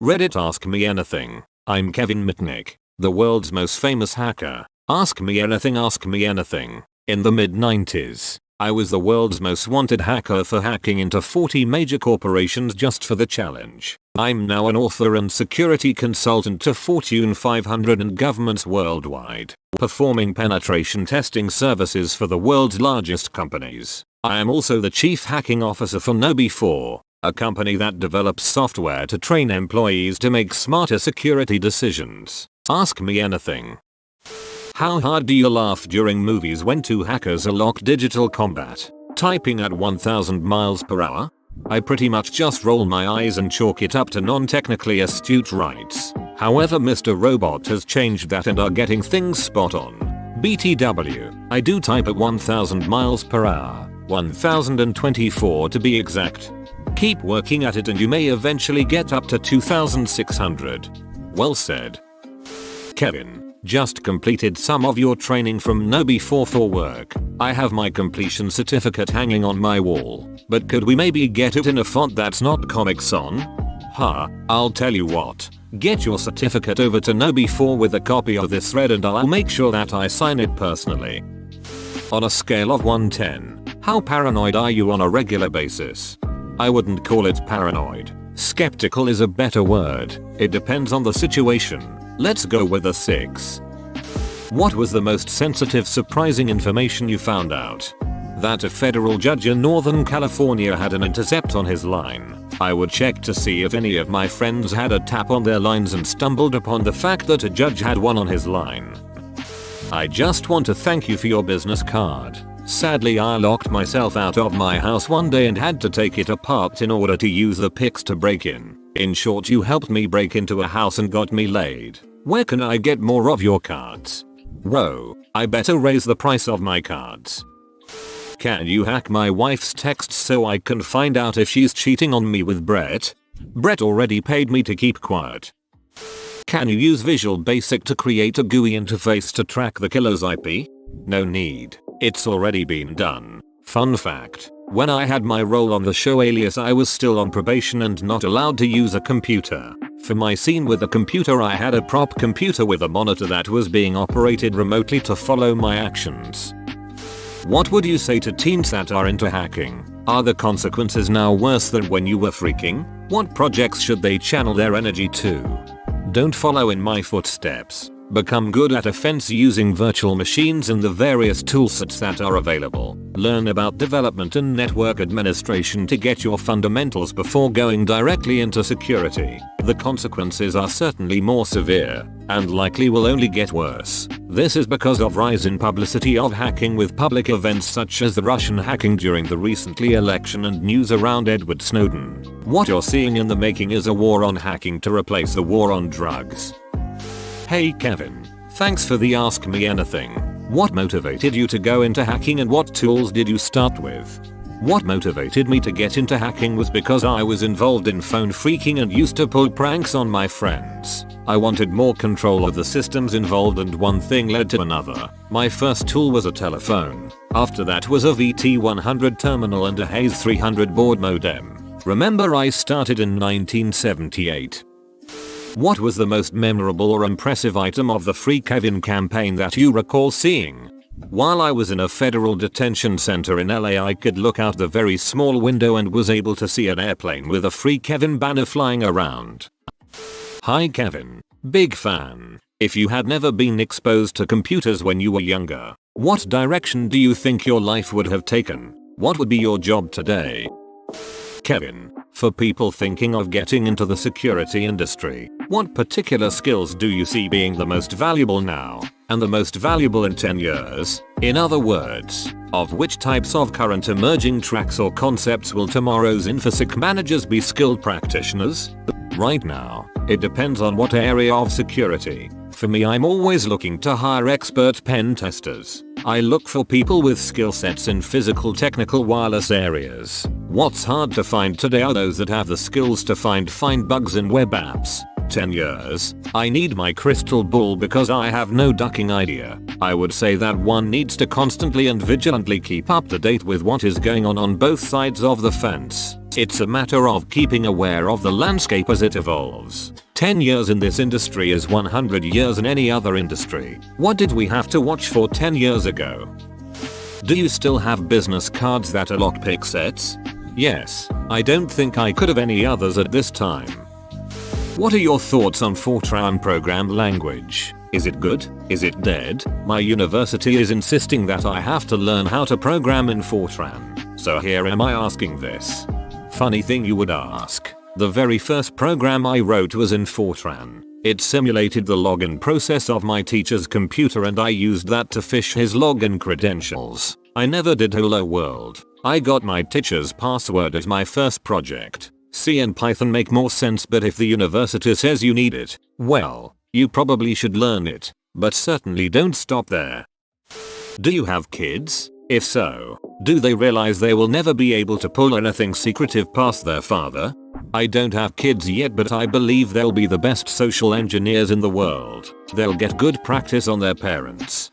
Reddit Ask Me Anything. I'm Kevin Mitnick, the world's most famous hacker. Ask me anything, ask me anything. In the mid-90s, I was the world's most wanted hacker for hacking into 40 major corporations just for the challenge. I'm now an author and security consultant to Fortune 500 and governments worldwide, performing penetration testing services for the world's largest companies. I am also the chief hacking officer for KnowBe4, a company that develops software to train employees to make smarter security decisions. Ask me anything. How hard do you laugh during movies when two hackers unlock digital combat, typing at 1000 miles per hour? I pretty much just roll my eyes and chalk it up to non-technically astute rights. However, Mr. Robot has changed that and are getting things spot on. BTW, I do type at 1000 miles per hour, 1024 to be exact. Keep working at it and you may eventually get up to 2600. Well said. Kevin, just completed some of your training from KnowBe4 for work. I have my completion certificate hanging on my wall, but could we maybe get it in a font that's not Comic Sans? I'll tell you what. Get your certificate over to KnowBe4 with a copy of this thread and I'll make sure that I sign it personally. On a scale of 1-10, how paranoid are you on a regular basis? I wouldn't call it paranoid. Skeptical is a better word. It depends on the situation. Let's go with a 6. What was the most sensitive, surprising information you found out? That a federal judge in Northern California had an intercept on his line. I would check to see if any of my friends had a tap on their lines and stumbled upon the fact that a judge had one on his line. I just want to thank you for your business card. Sadly, I locked myself out of my house one day and had to take it apart in order to use the picks to break in. In short, you helped me break into a house and got me laid. Where can I get more of your cards? Whoa, I better raise the price of my cards. Can you hack my wife's texts so I can find out if she's cheating on me with Brett? Brett already paid me to keep quiet. Can you use Visual Basic to create a GUI interface to track the killer's IP? No need. It's already been done. Fun fact. When I had my role on the show Alias, I was still on probation and not allowed to use a computer. For my scene with a computer, I had a prop computer with a monitor that was being operated remotely to follow my actions. What would you say to teens that are into hacking? Are the consequences now worse than when you were freaking? What projects should they channel their energy to? Don't follow in my footsteps. Become good at offense using virtual machines and the various toolsets that are available. Learn about development and network administration to get your fundamentals before going directly into security. The consequences are certainly more severe, and likely will only get worse. This is because of rise in publicity of hacking with public events such as the Russian hacking during the recently election and news around Edward Snowden. What you're seeing in the making is a war on hacking to replace the war on drugs. Hey Kevin, thanks for the Ask Me Anything. What motivated you to go into hacking and what tools did you start with? What motivated me to get into hacking was because I was involved in phone phreaking and used to pull pranks on my friends. I wanted more control of the systems involved and one thing led to another. My first tool was a telephone. After that was a VT100 terminal and a Hayes 300 baud modem. Remember, I started in 1978. What was the most memorable or impressive item of the Free Kevin campaign that you recall seeing? While I was in a federal detention center in LA, I could look out the very small window and was able to see an airplane with a Free Kevin banner flying around. Hi Kevin, big fan. If you had never been exposed to computers when you were younger, what direction do you think your life would have taken? What would be your job today? Kevin, for people thinking of getting into the security industry, what particular skills do you see being the most valuable now, and the most valuable in 10 years? In other words, of which types of current emerging tracks or concepts will tomorrow's InfoSec managers be skilled practitioners? Right now, it depends on what area of security. For me, I'm always looking to hire expert pen testers. I look for people with skill sets in physical, technical, wireless areas. What's hard to find today are those that have the skills to find bugs in web apps. 10 years, I need my crystal ball because I have no ducking idea. I would say that one needs to constantly and vigilantly keep up to date with what is going on both sides of the fence. It's a matter of keeping aware of the landscape as it evolves. 10 years in this industry is 100 years in any other industry. What did we have to watch for 10 years ago? Do you still have business cards that are lockpick sets? Yes, I don't think I could have any others at this time. What are your thoughts on Fortran programmed language? Is it good? Is it dead? My university is insisting that I have to learn how to program in Fortran. So here am I asking this. Funny thing you would ask. The very first program I wrote was in Fortran. It simulated the login process of my teacher's computer and I used that to phish his login credentials. I never did Hello World. I got my teacher's password as my first project. C and Python make more sense, but if the university says you need it, well, you probably should learn it, but certainly don't stop there. Do you have kids? If so, do they realize they will never be able to pull anything secretive past their father? I don't have kids yet, but I believe they'll be the best social engineers in the world. They'll get good practice on their parents.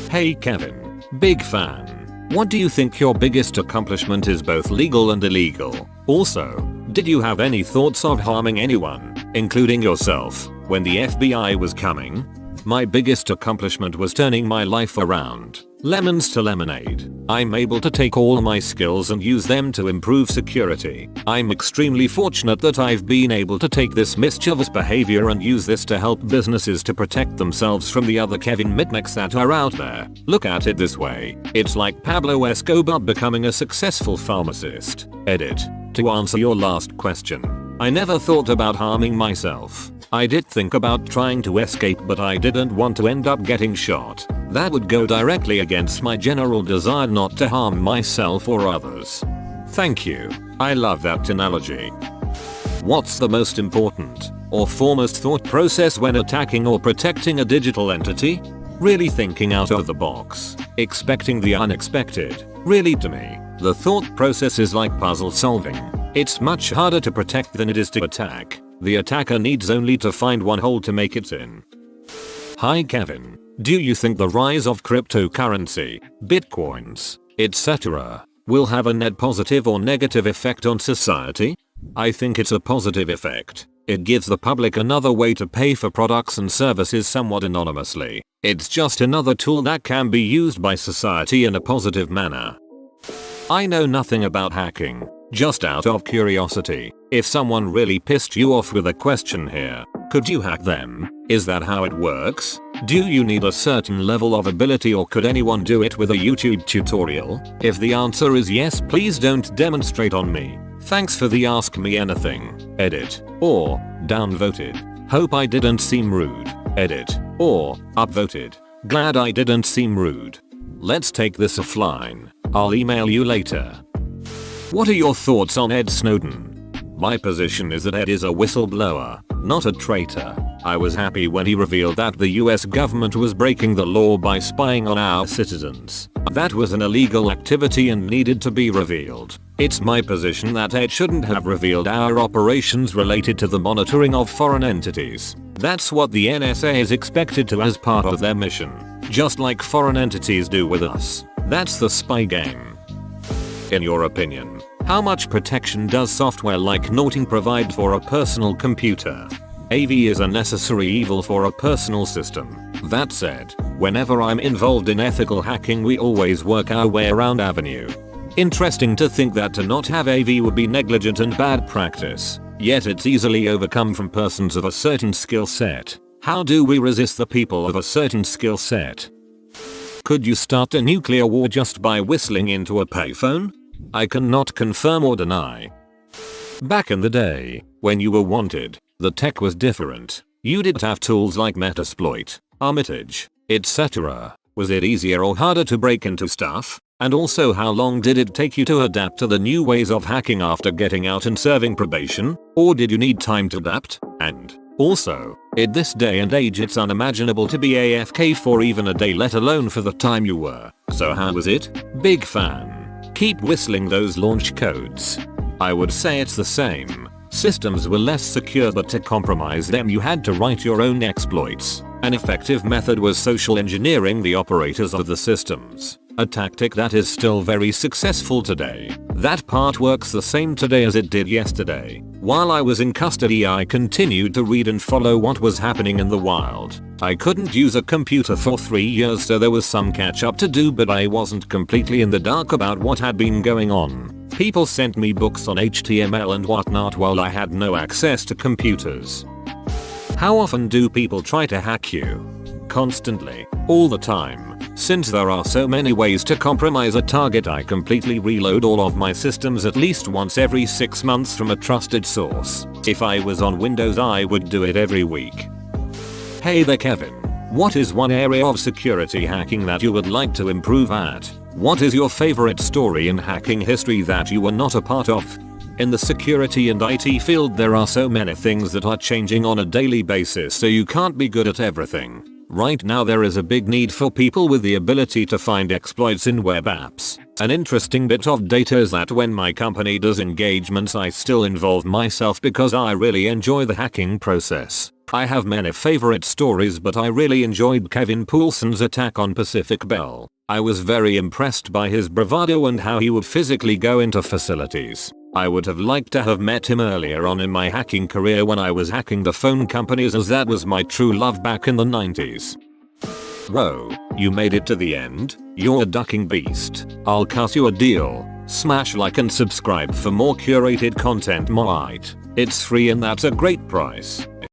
Hey Kevin, big fan. What do you think your biggest accomplishment is, both legal and illegal? Also, did you have any thoughts of harming anyone, including yourself, when the FBI was coming? My biggest accomplishment was turning my life around. Lemons to lemonade. I'm able to take all my skills and use them to improve security. I'm extremely fortunate that I've been able to take this mischievous behavior and use this to help businesses to protect themselves from the other Kevin Mitnicks that are out there. Look at it this way. It's like Pablo Escobar becoming a successful pharmacist. Edit. To answer your last question, I never thought about harming myself. I did think about trying to escape, but I didn't want to end up getting shot. That would go directly against my general desire not to harm myself or others. Thank you. I love that analogy. What's the most important or foremost thought process when attacking or protecting a digital entity? Really thinking out of the box. Expecting the unexpected. Really, to me, the thought process is like puzzle solving. It's much harder to protect than it is to attack. The attacker needs only to find one hole to make it in. Hi Kevin. Do you think the rise of cryptocurrency, bitcoins, etc., will have a net positive or negative effect on society? I think it's a positive effect. It gives the public another way to pay for products and services somewhat anonymously. It's just another tool that can be used by society in a positive manner. I know nothing about hacking. Just out of curiosity, if someone really pissed you off with a question here, could you hack them? Is that how it works? Do you need a certain level of ability, or could anyone do it with a YouTube tutorial? If the answer is yes, please don't demonstrate on me. Thanks for the Ask Me Anything. Edit. Or, downvoted. Hope I didn't seem rude. Edit. Or, upvoted. Glad I didn't seem rude. Let's take this offline. I'll email you later. What are your thoughts on Ed Snowden? My position is that Ed is a whistleblower, not a traitor. I was happy when he revealed that the US government was breaking the law by spying on our citizens. That was an illegal activity and needed to be revealed. It's my position that Ed shouldn't have revealed our operations related to the monitoring of foreign entities. That's what the NSA is expected to as part of their mission. Just like foreign entities do with us. That's the spy game. In your opinion, how much protection does software like Norton provide for a personal computer? AV is a necessary evil for a personal system. That said, whenever I'm involved in ethical hacking, we always work our way around avenue. Interesting to think that to not have AV would be negligent and bad practice, yet it's easily overcome from persons of a certain skill set. How do we resist the people of a certain skill set? Could you start a nuclear war just by whistling into a payphone? I cannot confirm or deny. Back in the day, when you were wanted, the tech was different. You didn't have tools like Metasploit, Armitage, etc. Was it easier or harder to break into stuff? And also, how long did it take you to adapt to the new ways of hacking after getting out and serving probation? Or did you need time to adapt? And also, in this day and age, it's unimaginable to be AFK for even a day, let alone for the time you were. So how was it? Big fan. Keep whistling those launch codes. I would say it's the same. Systems were less secure, but to compromise them you had to write your own exploits. An effective method was social engineering the operators of the systems. a tactic that is still very successful today. That part works the same today as it did yesterday. While I was in custody, I continued to read and follow what was hacking in the wild. I couldn't use a computer for 3 years, so there was some catch up to do, but I wasn't completely in the dark about what had been going on. People sent me books on HTML and whatnot while I had no access to computers. How often do people try to hack you? Constantly. All the time. Since there are so many ways to compromise a target, I completely reload all of my systems at least once every 6 months from a trusted source. If I was on Windows, I would do it every week. Hey there Kevin. What is one area of security hacking that you would like to improve at? What is your favorite story in hacking history that you were not a part of? In the security and IT field, there are so many things that are changing on a daily basis, so you can't be good at everything. Right now there is a big need for people with the ability to find exploits in web apps. An interesting bit of data is that when my company does engagements, I still involve myself because I really enjoy the hacking process. I have many favorite stories, but I really enjoyed Kevin Poulsen's attack on Pacific Bell. I was very impressed by his bravado and how he would physically go into facilities. I would have liked to have met him earlier on in my hacking career when I was hacking the phone companies, as that was my true love back in the 90s. Bro, you made it to the end? You're a ducking beast. I'll cut you a deal. Smash like and subscribe for more curated content. It's free and that's a great price.